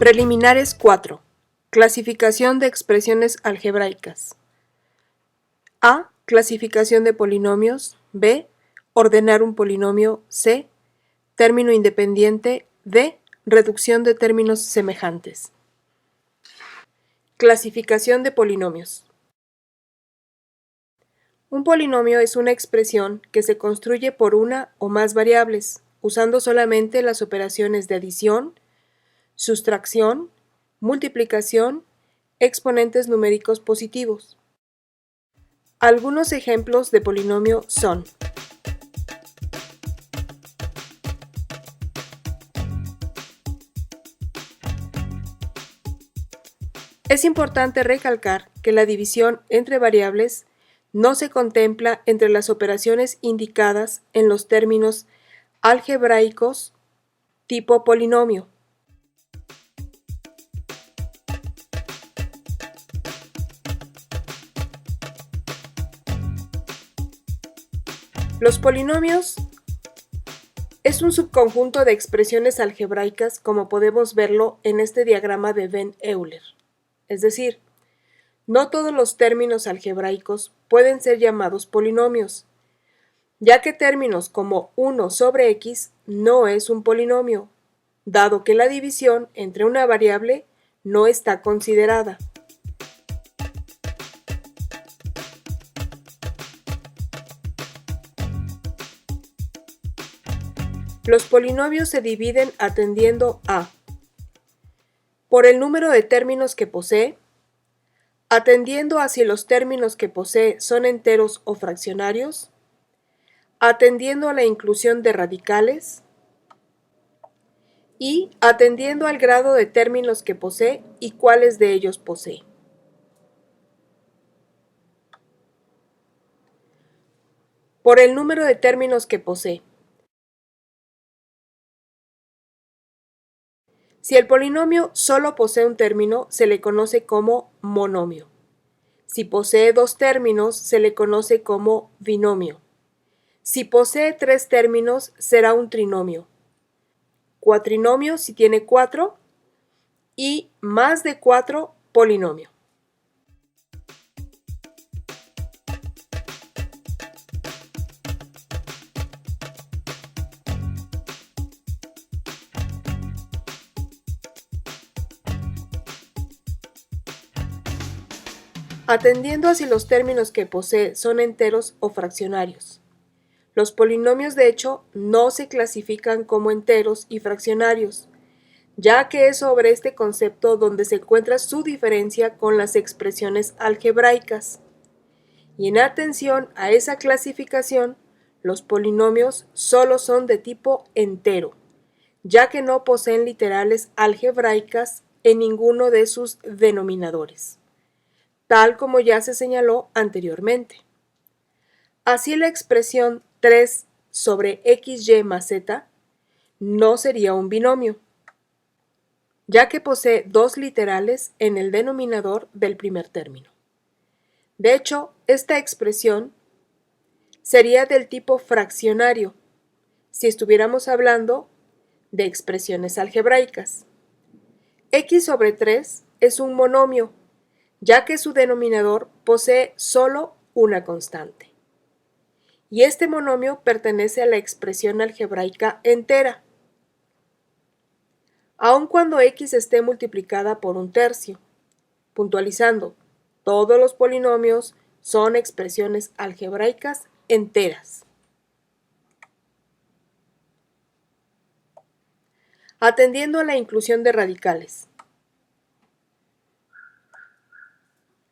Preliminares 4. Clasificación de expresiones algebraicas. A. Clasificación de polinomios. B. Ordenar un polinomio. C. Término independiente. D. Reducción de términos semejantes. Clasificación de polinomios. Un polinomio es una expresión que se construye por una o más variables, usando solamente las operaciones de adición, sustracción, multiplicación, exponentes numéricos positivos. Algunos ejemplos de polinomio son: es importante recalcar que la división entre variables no se contempla entre las operaciones indicadas en los términos algebraicos tipo polinomio. Los polinomios es un subconjunto de expresiones algebraicas, como podemos verlo en este diagrama de Venn Euler. Es decir, no todos los términos algebraicos pueden ser llamados polinomios, ya que términos como 1 sobre x no es un polinomio, dado que la división entre una variable no está considerada. Los polinomios se dividen atendiendo a: por el número de términos que posee, atendiendo a si los términos que posee son enteros o fraccionarios, atendiendo a la inclusión de radicales y atendiendo al grado de términos que posee y cuáles de ellos posee. Por el número de términos que posee. Si el polinomio solo posee un término, se le conoce como monomio. Si posee dos términos, se le conoce como binomio. Si posee tres términos, será un trinomio. Cuatrinomio si tiene 4 y más de 4, polinomio. Atendiendo a si los términos que posee son enteros o fraccionarios. Los polinomios, de hecho, no se clasifican como enteros y fraccionarios, ya que es sobre este concepto donde se encuentra su diferencia con las expresiones algebraicas. Y en atención a esa clasificación, los polinomios solo son de tipo entero, ya que no poseen literales algebraicas en ninguno de sus denominadores, tal como ya se señaló anteriormente. Así, la expresión 3 sobre xy más z no sería un binomio, ya que posee dos literales en el denominador del primer término. De hecho, esta expresión sería del tipo fraccionario si estuviéramos hablando de expresiones algebraicas. X sobre 3 es un monomio, ya que su denominador posee solo una constante. Y este monomio pertenece a la expresión algebraica entera, aun cuando x esté multiplicada por un tercio. Puntualizando, todos los polinomios son expresiones algebraicas enteras. Atendiendo a la inclusión de radicales.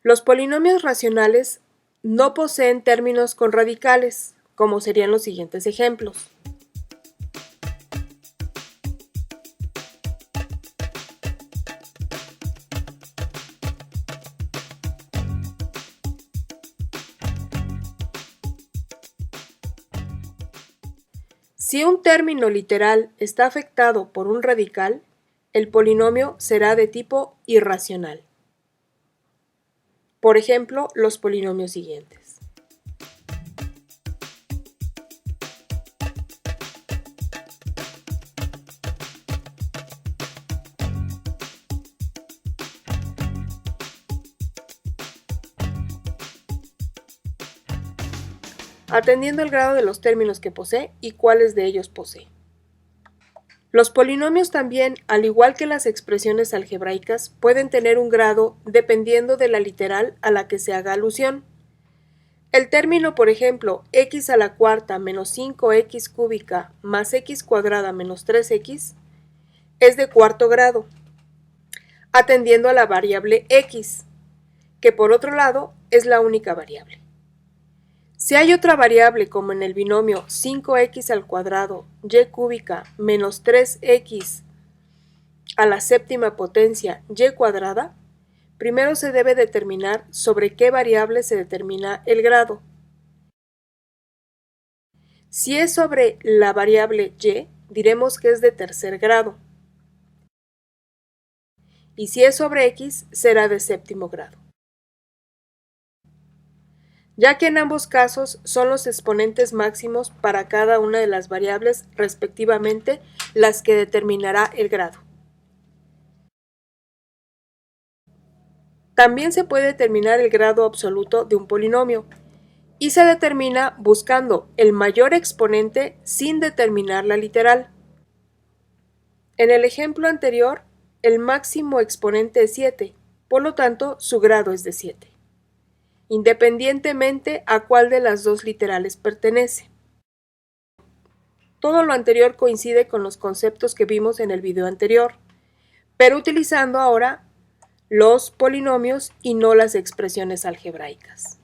Los polinomios racionales no poseen términos con radicales, como serían los siguientes ejemplos. Si un término literal está afectado por un radical, el polinomio será de tipo irracional. Por ejemplo, los polinomios siguientes. atendiendo al grado de los términos que posee y cuáles de ellos posee. Los polinomios también, al igual que las expresiones algebraicas, pueden tener un grado dependiendo de la literal a la que se haga alusión. El término, por ejemplo, x a la cuarta menos 5x cúbica más x cuadrada menos 3x, es de cuarto grado, atendiendo a la variable x, que por otro lado es la única variable. Si hay otra variable, como en el binomio 5x al cuadrado y cúbica menos 3x a la séptima potencia y cuadrada, primero se debe determinar sobre qué variable se determina el grado. Si es sobre la variable y, diremos que es de tercer grado. Y si es sobre x, será de séptimo grado. Ya que en ambos casos son los exponentes máximos para cada una de las variables respectivamente las que determinará el grado. También se puede determinar el grado absoluto de un polinomio y se determina buscando el mayor exponente sin determinar la literal. En el ejemplo anterior, el máximo exponente es 7, por lo tanto su grado es de 7, independientemente a cuál de las dos literales pertenece. Todo lo anterior coincide con los conceptos que vimos en el video anterior, pero utilizando ahora los polinomios y no las expresiones algebraicas.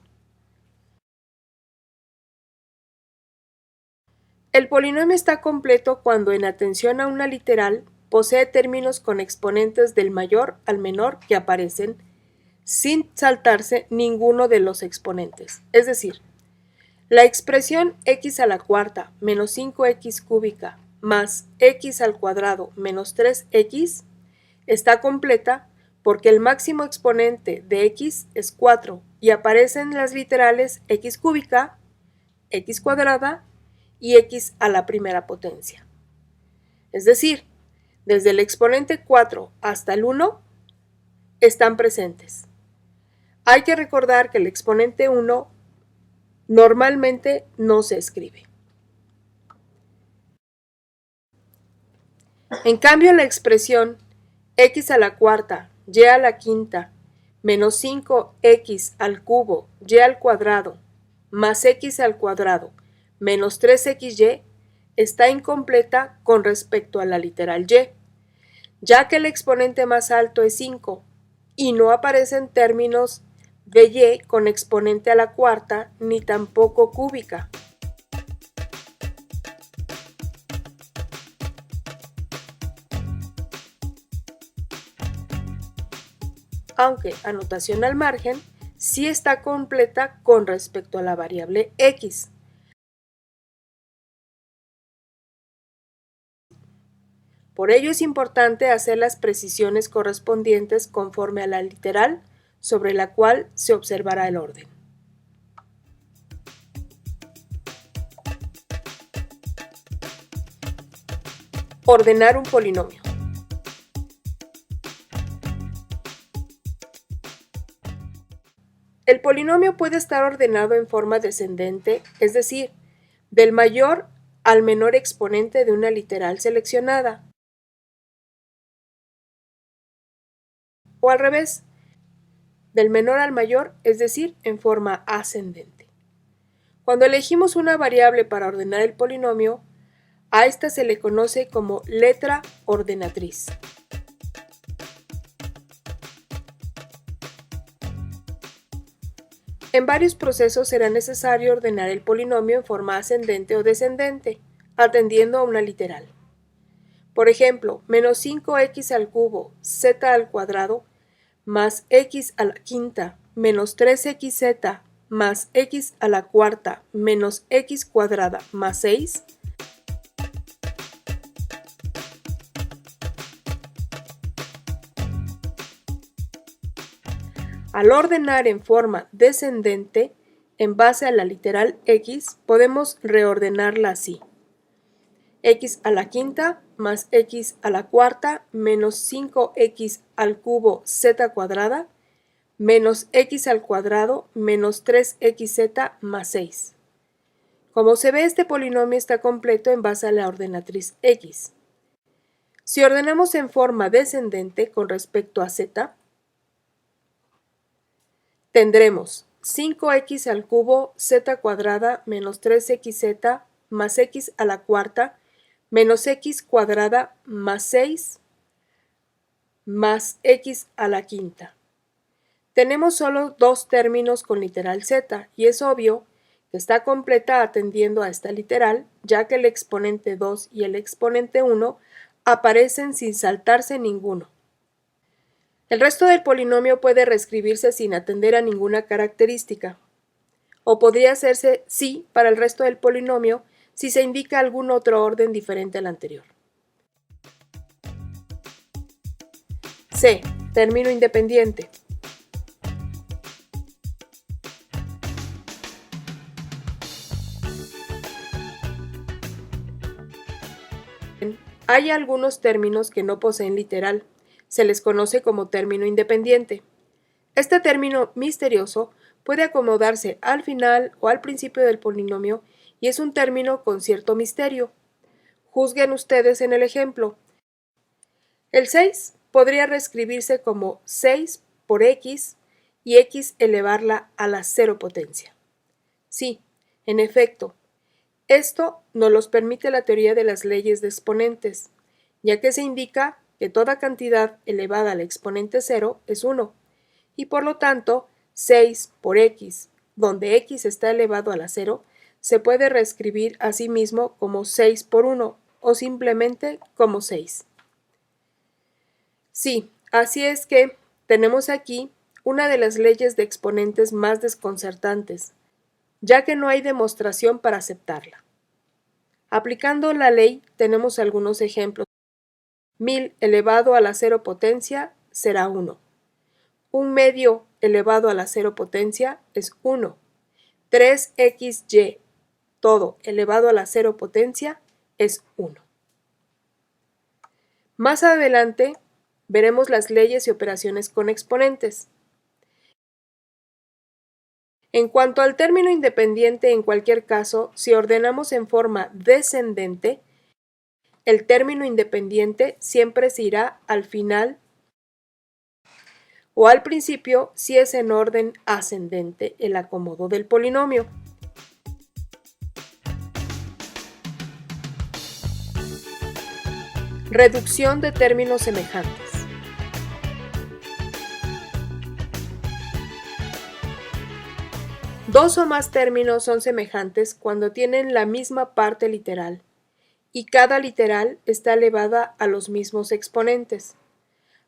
El polinomio está completo cuando, en atención a una literal, posee términos con exponentes del mayor al menor que aparecen sin saltarse ninguno de los exponentes. Es decir, la expresión x a la cuarta menos 5x cúbica más x al cuadrado menos 3x está completa porque el máximo exponente de x es 4 y aparecen las literales x cúbica, x cuadrada y x a la primera potencia. Es decir, desde el exponente 4 hasta el 1 están presentes. Hay que recordar que el exponente 1 normalmente no se escribe. En cambio, la expresión x a la cuarta, y a la quinta, menos 5x al cubo, y al cuadrado, más x al cuadrado, menos 3xy, está incompleta con respecto a la literal y, ya que el exponente más alto es 5 y no aparecen términos de y con exponente a la cuarta ni tampoco cúbica. Aunque, anotación al margen, sí está completa con respecto a la variable x. Por ello es importante hacer las precisiones correspondientes conforme a la literal sobre la cual se observará el orden. Ordenar un polinomio. El polinomio puede estar ordenado en forma descendente, es decir, del mayor al menor exponente de una literal seleccionada, o al revés, del menor al mayor, es decir, en forma ascendente. Cuando elegimos una variable para ordenar el polinomio, a esta se le conoce como letra ordenatriz. En varios procesos será necesario ordenar el polinomio en forma ascendente o descendente, atendiendo a una literal. Por ejemplo, menos 5x al cubo, z al cuadrado, más x a la quinta, menos 3xz, más x a la cuarta, menos x cuadrada, más 6. Al ordenar en forma descendente, en base a la literal x, podemos reordenarla así: x a la quinta más x a la cuarta menos 5x al cubo z cuadrada menos x al cuadrado menos 3xz más 6. Como se ve, este polinomio está completo en base a la ordenatriz x. Si ordenamos en forma descendente con respecto a z, tendremos 5x al cubo z cuadrada menos 3xz más x a la cuarta menos x cuadrada más 6 más x a la quinta. Tenemos solo dos términos con literal z y es obvio que está completa atendiendo a esta literal, ya que el exponente 2 y el exponente 1 aparecen sin saltarse ninguno. El resto del polinomio puede reescribirse sin atender a ninguna característica, o podría hacerse sí para el resto del polinomio si se indica algún otro orden diferente al anterior. C. Término independiente. Hay algunos términos que no poseen literal. Se les conoce como término independiente. Este término misterioso puede acomodarse al final o al principio del polinomio y es un término con cierto misterio. Juzguen ustedes en el ejemplo. El 6 podría reescribirse como 6 por x y x elevarla a la cero potencia. Sí, en efecto, esto nos lo permite la teoría de las leyes de exponentes, ya que se indica que toda cantidad elevada al exponente 0 es 1, y por lo tanto 6 por x, donde x está elevado a la 0, se puede reescribir a sí mismo como 6 por 1 o simplemente como 6. Sí, así es que tenemos aquí una de las leyes de exponentes más desconcertantes, ya que no hay demostración para aceptarla. Aplicando la ley tenemos algunos ejemplos. 1000 elevado a la cero potencia será 1. 1 medio elevado a la cero potencia es 1. 3xy todo elevado a la cero potencia es 1. Más adelante veremos las leyes y operaciones con exponentes. En cuanto al término independiente, en cualquier caso, si ordenamos en forma descendente, el término independiente siempre se irá al final o al principio si es en orden ascendente el acomodo del polinomio. Reducción de términos semejantes. Dos o más términos son semejantes cuando tienen la misma parte literal, y cada literal está elevada a los mismos exponentes.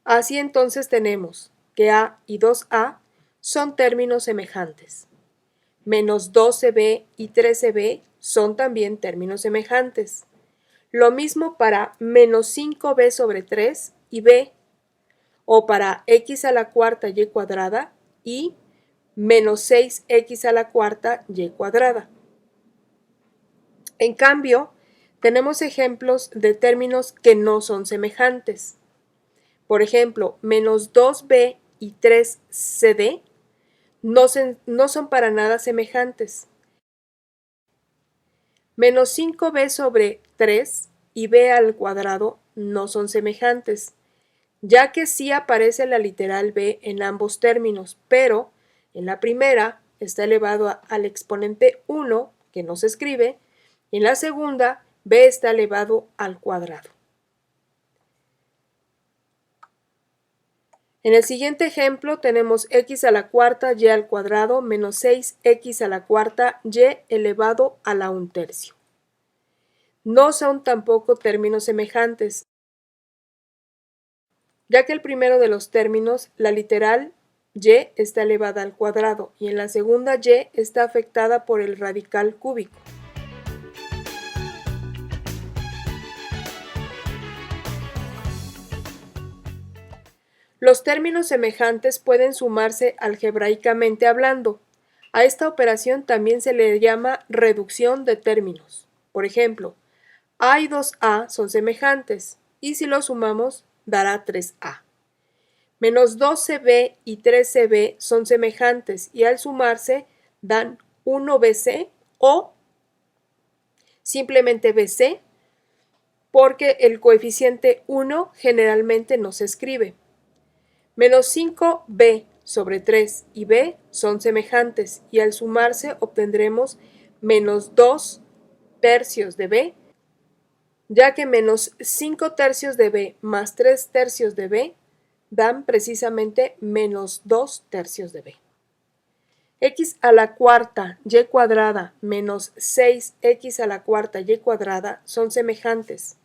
Así entonces tenemos que a y 2a son términos semejantes. Menos 12b y 13b son también términos semejantes. Lo mismo para menos 5b sobre 3 y b, o para x a la cuarta y cuadrada y menos 6x a la cuarta y cuadrada. En cambio, tenemos ejemplos de términos que no son semejantes. Por ejemplo, menos 2b y 3cd no son para nada semejantes. Menos 5b sobre 3 y b al cuadrado no son semejantes, ya que sí aparece la literal b en ambos términos, pero en la primera está elevado al exponente 1, que no se escribe, y en la segunda b está elevado al cuadrado. En el siguiente ejemplo tenemos x a la cuarta y al cuadrado menos 6x a la cuarta y elevado a la 1/3. No son tampoco términos semejantes, ya que el primero de los términos, la literal y, está elevada al cuadrado y en la segunda y está afectada por el radical cúbico. Los términos semejantes pueden sumarse algebraicamente hablando. A esta operación también se le llama reducción de términos. Por ejemplo, a y 2a son semejantes, y si los sumamos, dará 3a. Menos 12b y 13b son semejantes, y al sumarse dan 1bc o simplemente BC, porque el coeficiente 1 generalmente no se escribe. Menos 5b sobre 3 y b son semejantes y al sumarse obtendremos menos 2 tercios de b, ya que menos 5 tercios de b más 3 tercios de b dan precisamente menos 2 tercios de b. X a la cuarta y cuadrada menos 6x a la cuarta y cuadrada son semejantes.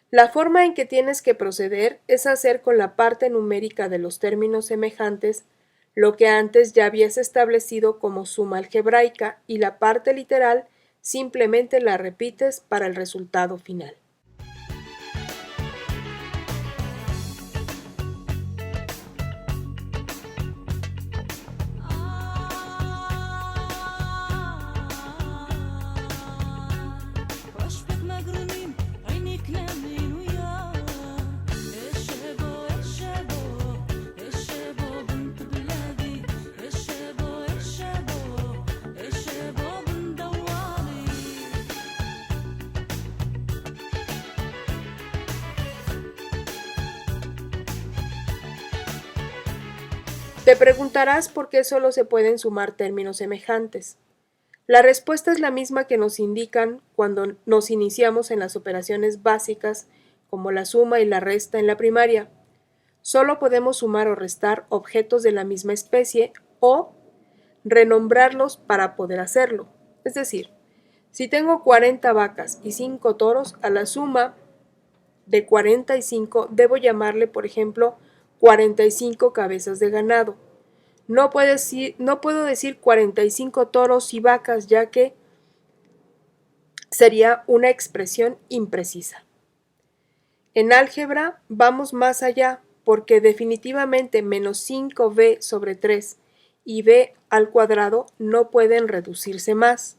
La forma en que tienes que proceder es hacer con la parte numérica de los términos semejantes lo que antes ya habías establecido como suma algebraica y la parte literal simplemente la repites para el resultado final. Te preguntarás por qué solo se pueden sumar términos semejantes. La respuesta es la misma que nos indican cuando nos iniciamos en las operaciones básicas como la suma y la resta en la primaria. Solo podemos sumar o restar objetos de la misma especie o renombrarlos para poder hacerlo. Es decir, si tengo 40 vacas y 5 toros, a la suma de 45 debo llamarle, por ejemplo, 45 cabezas de ganado. No puedo decir 45 toros y vacas, ya que sería una expresión imprecisa. En álgebra vamos más allá, porque definitivamente menos 5b sobre 3 y b al cuadrado no pueden reducirse más.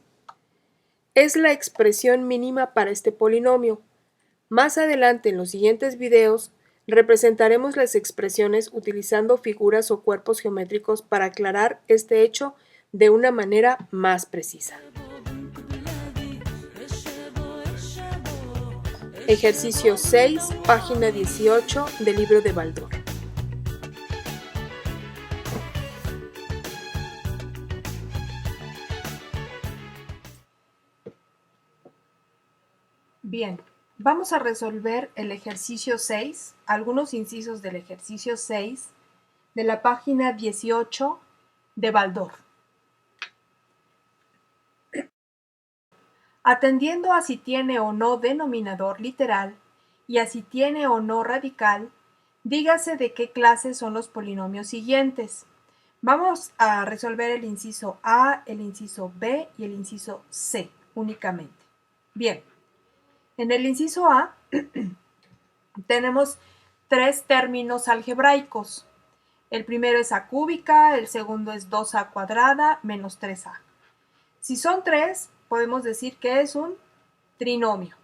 Es la expresión mínima para este polinomio. Más adelante en los siguientes videos representaremos las expresiones utilizando figuras o cuerpos geométricos para aclarar este hecho de una manera más precisa. Ejercicio 6, página 18 del libro de Baldor. Bien, vamos a resolver el ejercicio 6, algunos incisos del ejercicio 6 de la página 18 de Baldor. Atendiendo a si tiene o no denominador literal y a si tiene o no radical, dígase de qué clase son los polinomios siguientes. Vamos a resolver el inciso A, el inciso B y el inciso C únicamente. Bien, en el inciso A tenemos tres términos algebraicos. El primero es a cúbica, el segundo es 2a cuadrada menos 3a. Si son tres, podemos decir que es un trinomio.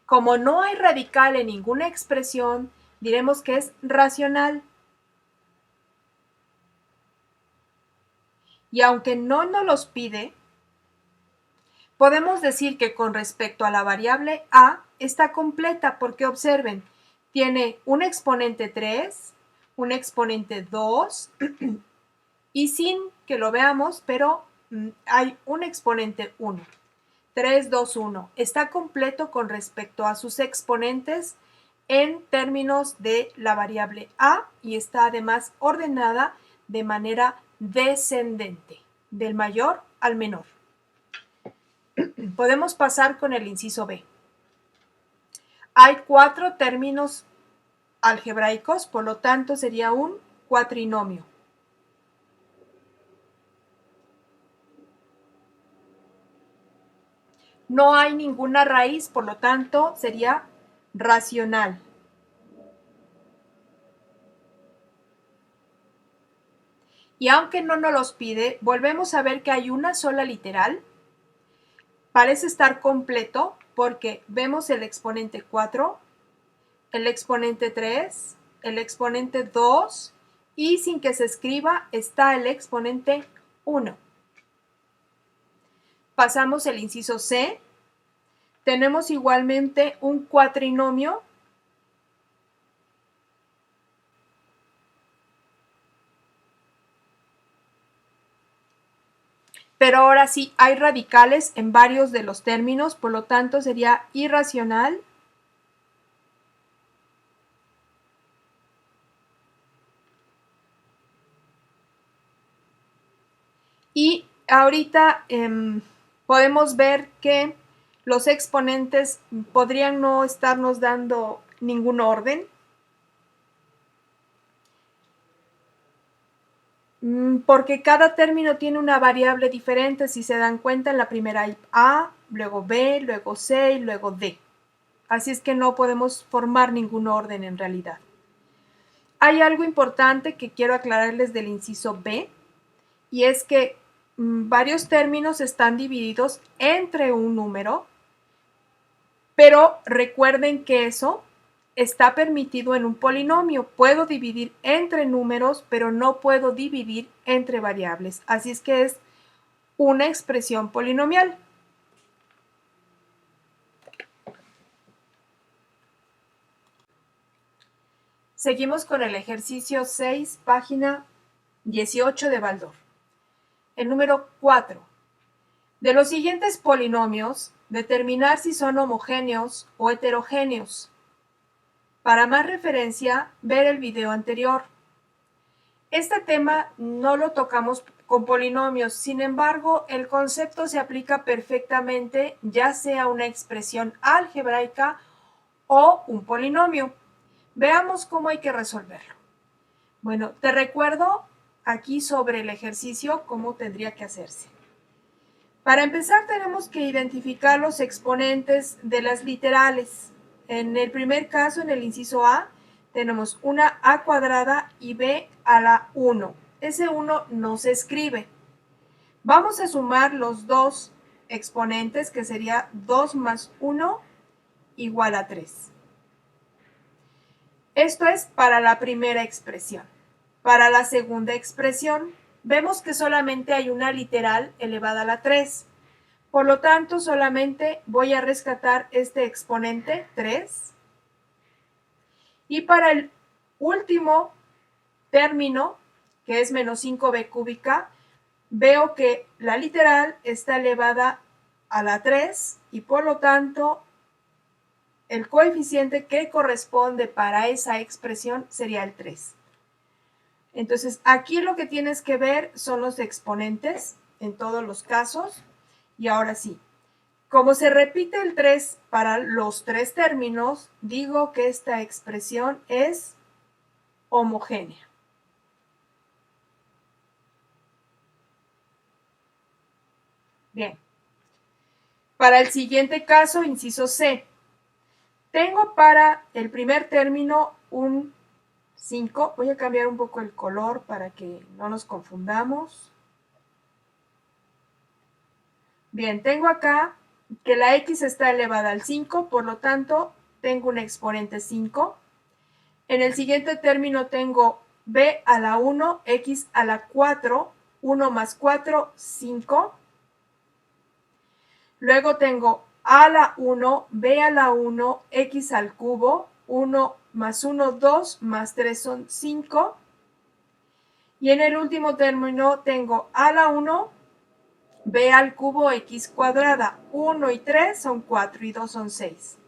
Como no hay radical en ninguna expresión, diremos que es racional. Y aunque no nos los pide, podemos decir que con respecto a la variable a está completa porque observen, tiene un exponente 3, un exponente 2 y sin que lo veamos, pero hay un exponente 1. 3, 2, 1. Está completo con respecto a sus exponentes en términos de la variable a y está además ordenada de manera descendente, del mayor al menor. Podemos pasar con el inciso B. Hay 4 términos algebraicos, por lo tanto sería un cuatrinomio. No hay ninguna raíz, por lo tanto sería racional. Y aunque no nos los pide, volvemos a ver que hay una sola literal. Parece estar completo porque vemos el exponente 4, el exponente 3, el exponente 2 y sin que se escriba está el exponente 1. Pasamos el inciso C. Tenemos igualmente un cuatrinomio pero ahora sí hay radicales en varios de los términos, por lo tanto sería irracional y ahorita podemos ver que los exponentes podrían no estarnos dando ningún orden. Porque cada término tiene una variable diferente. Si se dan cuenta, en la primera hay A, luego B, luego C y luego D. Así es que no podemos formar ningún orden en realidad. Hay algo importante que quiero aclararles del inciso B, y es que varios términos están divididos entre un número, pero recuerden que eso está permitido en un polinomio. Puedo dividir entre números, pero no puedo dividir entre variables. Así es que es una expresión polinomial. Seguimos con el ejercicio 6, página 18 de Baldor. El número 4. De los siguientes polinomios, determinar si son homogéneos o heterogéneos. Para más referencia, ver el video anterior. Este tema no lo tocamos con polinomios, sin embargo, el concepto se aplica perfectamente ya sea una expresión algebraica o un polinomio. Veamos cómo hay que resolverlo. Bueno, te recuerdo aquí sobre el ejercicio cómo tendría que hacerse. Para empezar tenemos que identificar los exponentes de las literales. En el primer caso, en el inciso A, tenemos una A cuadrada y B a la 1. Ese 1 no se escribe. Vamos a sumar los dos exponentes, que sería 2 más 1 igual a 3. Esto es para la primera expresión. Para la segunda expresión, vemos que solamente hay una literal elevada a la 3. Por lo tanto, solamente voy a rescatar este exponente 3. Y para el último término, que es menos 5b cúbica, veo que la literal está elevada a la 3 y por lo tanto el coeficiente que corresponde para esa expresión sería el 3. Entonces, aquí lo que tienes que ver son los exponentes en todos los casos. Y ahora sí, como se repite el 3 para los tres términos, digo que esta expresión es homogénea. Bien. Para el siguiente caso, inciso C. Tengo para el primer término un 5. Voy a cambiar un poco el color para que no nos confundamos. Bien, tengo acá que la x está elevada al 5, por lo tanto, tengo un exponente 5. En el siguiente término tengo b a la 1, x a la 4, 1 más 4, 5. Luego tengo a la 1, b a la 1, x al cubo, 1 más 1, 2, más 3 son 5. Y en el último término tengo a la 1, b al cubo, x cuadrada. 1 y 3 son 4 y 2 son 6.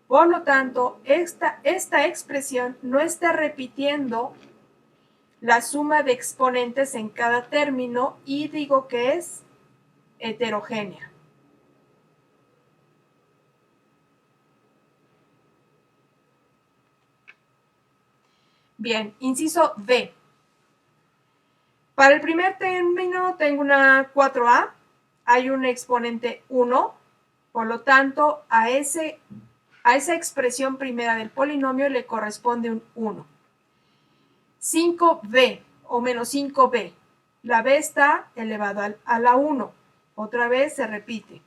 Por lo tanto, esta expresión no está repitiendo la suma de exponentes en cada término y digo que es heterogénea. Bien, inciso D. Para el primer término tengo una 4a, hay un exponente 1, por lo tanto a esa expresión primera del polinomio le corresponde un 1. 5b o menos 5b, la b está elevado a la 1, otra vez se repite.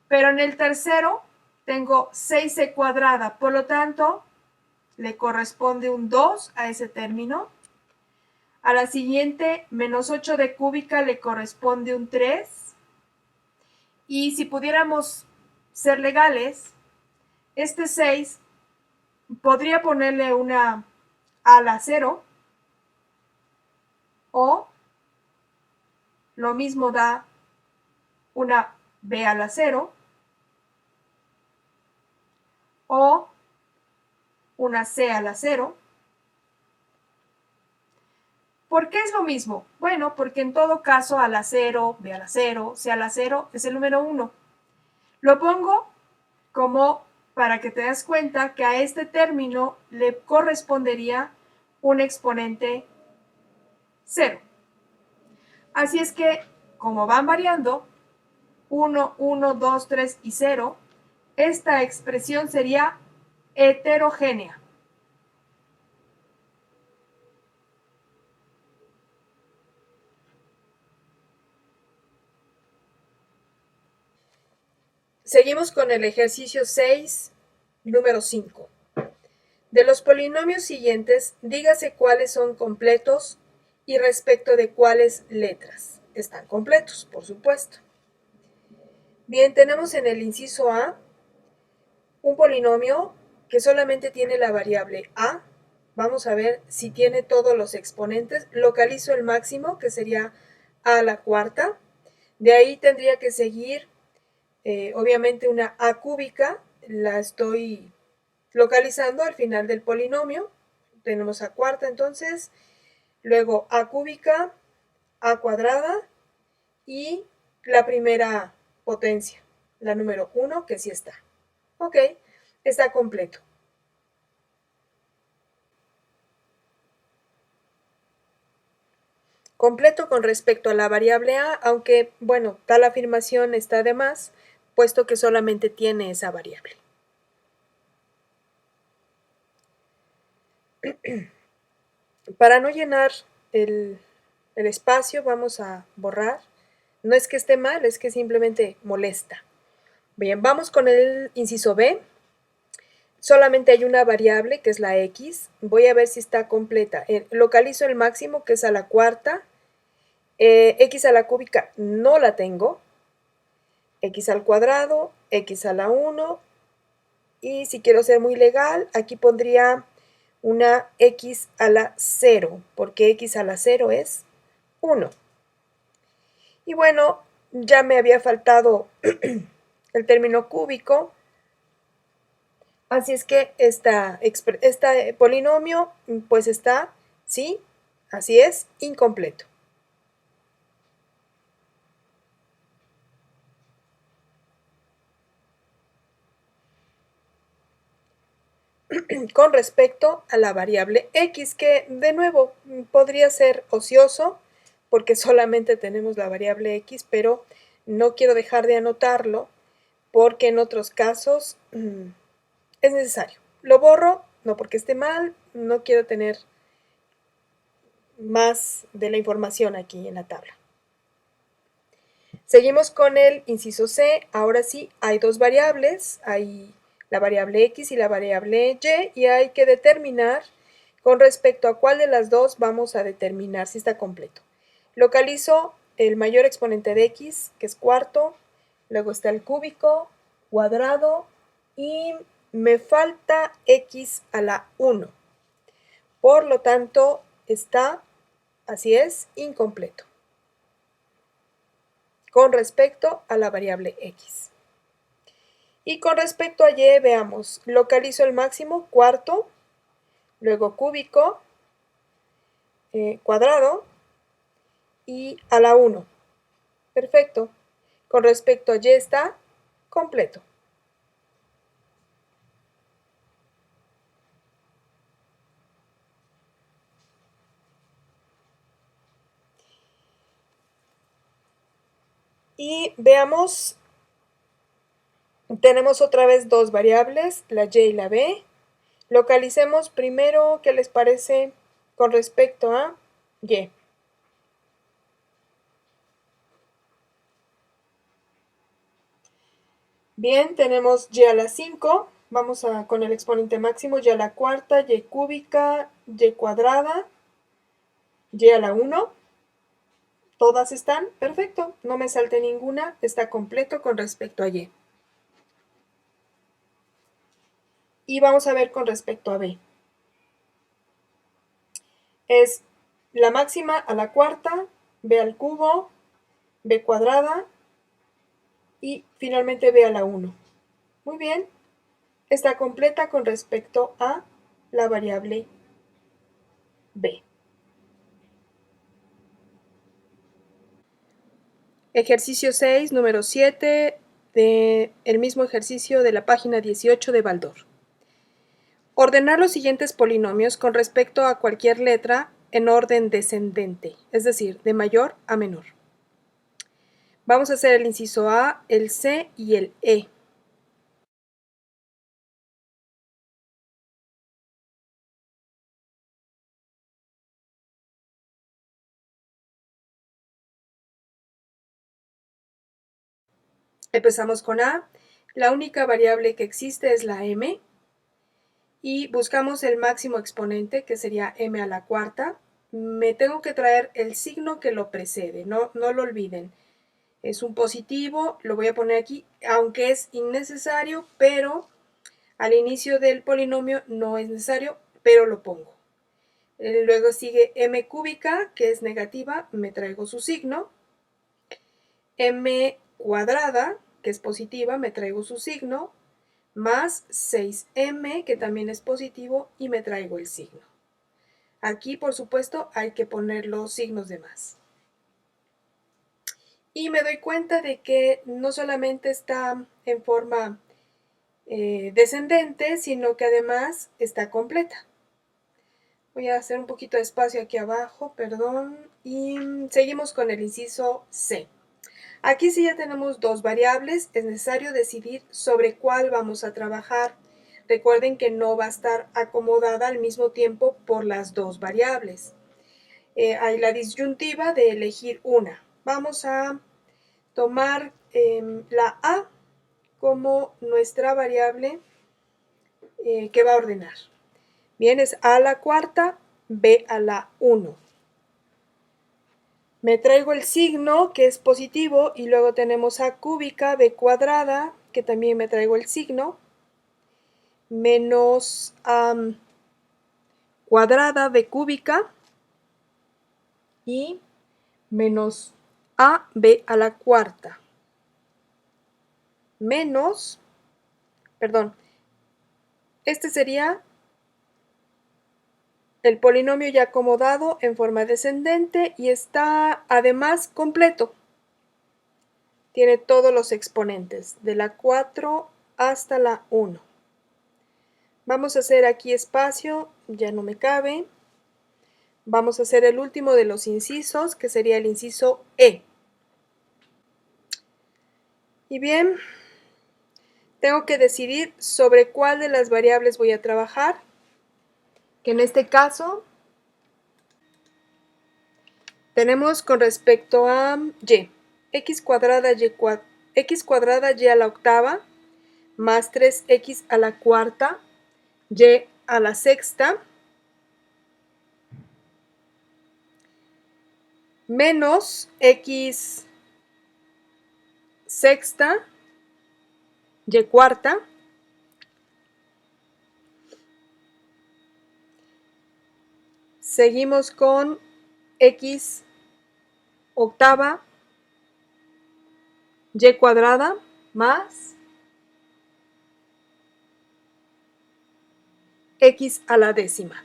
Pero en el tercero tengo 6c cuadrada, por lo tanto le corresponde un 2 a ese término. A la siguiente, menos 8 de cúbica, le corresponde un 3. Y si pudiéramos ser legales, este 6 podría ponerle una a la 0 o lo mismo da una b a la 0 o una c a la 0. ¿Por qué es lo mismo? Bueno, porque en todo caso a la 0, b a la 0, c a la 0 es el número 1. Lo pongo como para que te das cuenta que a este término le correspondería un exponente 0. Así es que, como van variando, 1, 1, 2, 3 y 0, esta expresión sería heterogénea. Seguimos con el ejercicio 6, número 5. De los polinomios siguientes, dígase cuáles son completos y respecto de cuáles letras. Están completos, por supuesto. Bien, tenemos en el inciso A un polinomio que solamente tiene la variable a. Vamos a ver si tiene todos los exponentes. Localizo el máximo, que sería a la cuarta. De ahí tendría que seguir, obviamente, una a cúbica. La estoy localizando al final del polinomio. Tenemos a cuarta entonces. Luego a cúbica, a cuadrada y la primera potencia, la número 1, que sí está. Ok, está completo. Completo con respecto a la variable a, aunque, bueno, tal afirmación está de más, puesto que solamente tiene esa variable. Para no llenar el espacio, vamos a borrar. No es que esté mal, es que simplemente molesta. Bien, vamos con el inciso B. Solamente hay una variable, que es la x. Voy a ver si está completa. Localizo el máximo, que es a la cuarta. X a la cúbica no la tengo. X al cuadrado, x a la 1. Y si quiero ser muy legal, aquí pondría una x a la 0, porque x a la 0 es 1. Y bueno, ya me había faltado el término cúbico. Así es que este polinomio pues está, sí, así es, incompleto. Con respecto a la variable x, que de nuevo podría ser ocioso, porque solamente tenemos la variable x, pero no quiero dejar de anotarlo, porque en otros casos es necesario. Lo borro, no porque esté mal, no quiero tener más de la información aquí en la tabla. Seguimos con el inciso C. Ahora sí, hay dos variables, hay la variable x y la variable y hay que determinar con respecto a cuál de las dos vamos a determinar si está completo. Localizo el mayor exponente de x, que es cuarto, luego está el cúbico, cuadrado y me falta x a la 1. Por lo tanto, está, así es, incompleto con respecto a la variable x. Y con respecto a y, veamos, localizo el máximo, cuarto, luego cúbico, cuadrado y a la 1. Perfecto. Con respecto a y está completo. Y veamos, tenemos otra vez dos variables, la y y la b. Localicemos primero qué les parece con respecto a y. Bien, tenemos y a la 5, vamos con el exponente máximo, y a la cuarta, y cúbica, y cuadrada, y a la 1. ¿Todas están? Perfecto, no me salte ninguna, está completo con respecto a y. Y vamos a ver con respecto a b. Es la máxima a la cuarta, b al cubo, b cuadrada y finalmente b a la 1. Muy bien, está completa con respecto a la variable b. Ejercicio 6, número 7, del mismo ejercicio de la página 18 de Baldor. Ordenar los siguientes polinomios con respecto a cualquier letra en orden descendente, es decir, de mayor a menor. Vamos a hacer el inciso A, el C y el E. Empezamos con A. La única variable que existe es la m. Y buscamos el máximo exponente, que sería m a la cuarta. Me tengo que traer el signo que lo precede, no lo olviden. Es un positivo, lo voy a poner aquí, aunque es innecesario, pero al inicio del polinomio no es necesario, pero lo pongo. Luego sigue m cúbica, que es negativa, me traigo su signo. M cuadrada, que es positiva, me traigo su signo, más 6m, que también es positivo, y me traigo el signo. Aquí, por supuesto, hay que poner los signos de más. Y me doy cuenta de que no solamente está en forma descendente, sino que además está completa. Voy a hacer un poquito de espacio aquí abajo, perdón, y seguimos con el inciso C. Aquí sí ya tenemos dos variables, es necesario decidir sobre cuál vamos a trabajar. Recuerden que no va a estar acomodada al mismo tiempo por las dos variables. Hay la disyuntiva de elegir una. Vamos a tomar la A como nuestra variable que va a ordenar. Bien, es A a la cuarta, B a la 1. Me traigo el signo, que es positivo, y luego tenemos A cúbica, B cuadrada, que también me traigo el signo, menos A cuadrada, B cúbica, y menos AB a la cuarta, menos, perdón, este sería el polinomio ya acomodado en forma descendente y está además completo. Tiene todos los exponentes, de la 4 hasta la 1. Vamos a hacer aquí espacio, ya no me cabe. Vamos a hacer el último de los incisos, que sería el inciso E. Y bien, tengo que decidir sobre cuál de las variables voy a trabajar, que en este caso tenemos con respecto a y, x cuadrada y a la octava, más 3x a la cuarta, y a la sexta, menos x sexta, y cuarta, seguimos con x octava, y cuadrada, más x a la décima.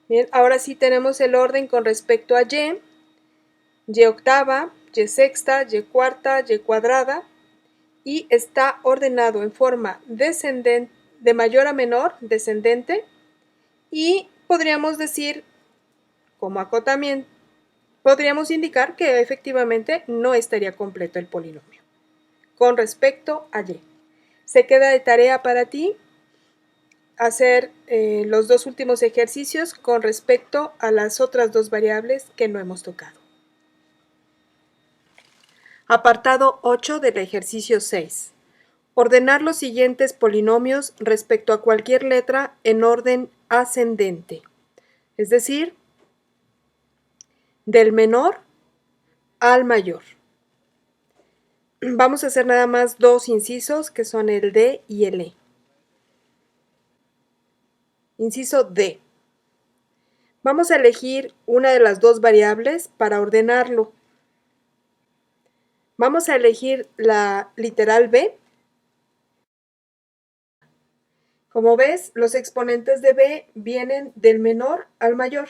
Bien, ahora sí tenemos el orden con respecto a y octava, y sexta, y cuarta, y cuadrada, y está ordenado en forma descendente, de mayor a menor, descendente, y podríamos decir, como acotamiento, podríamos indicar que efectivamente no estaría completo el polinomio. Con respecto a y, se queda de tarea para ti hacer los dos últimos ejercicios con respecto a las otras dos variables que no hemos tocado. Apartado 8 del ejercicio 6. Ordenar los siguientes polinomios respecto a cualquier letra en orden ascendente, es decir, del menor al mayor. Vamos a hacer nada más dos incisos que son el D y el E. Inciso D. Vamos a elegir una de las dos variables para ordenarlo. Vamos a elegir la literal B. Como ves, los exponentes de B vienen del menor al mayor.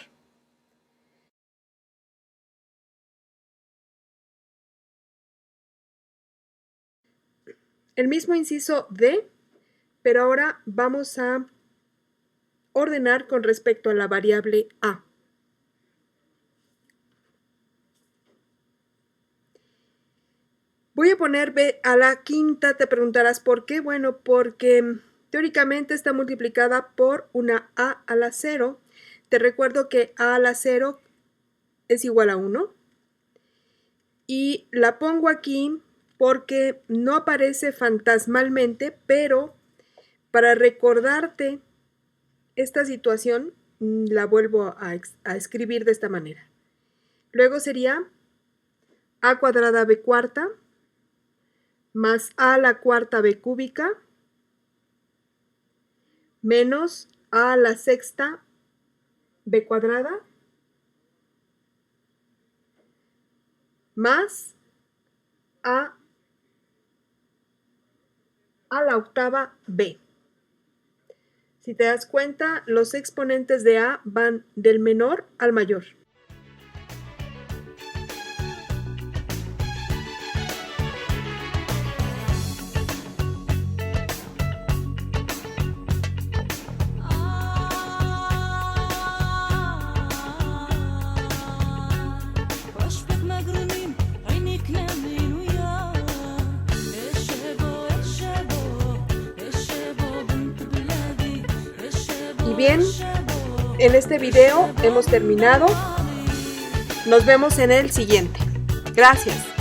El mismo inciso D, pero ahora vamos a ordenar con respecto a la variable A. Voy a poner B a la quinta, te preguntarás ¿por qué? Bueno, porque teóricamente está multiplicada por una A a la 0. Te recuerdo que A a la 0 es igual a 1. Y la pongo aquí porque no aparece fantasmalmente, pero para recordarte esta situación la vuelvo a escribir de esta manera. Luego sería A cuadrada B cuarta más A a la cuarta B cúbica menos A a la sexta B cuadrada más A la octava B. Si te das cuenta, los exponentes de A van del menor al mayor. Y bien, en este video hemos terminado. Nos vemos en el siguiente. Gracias.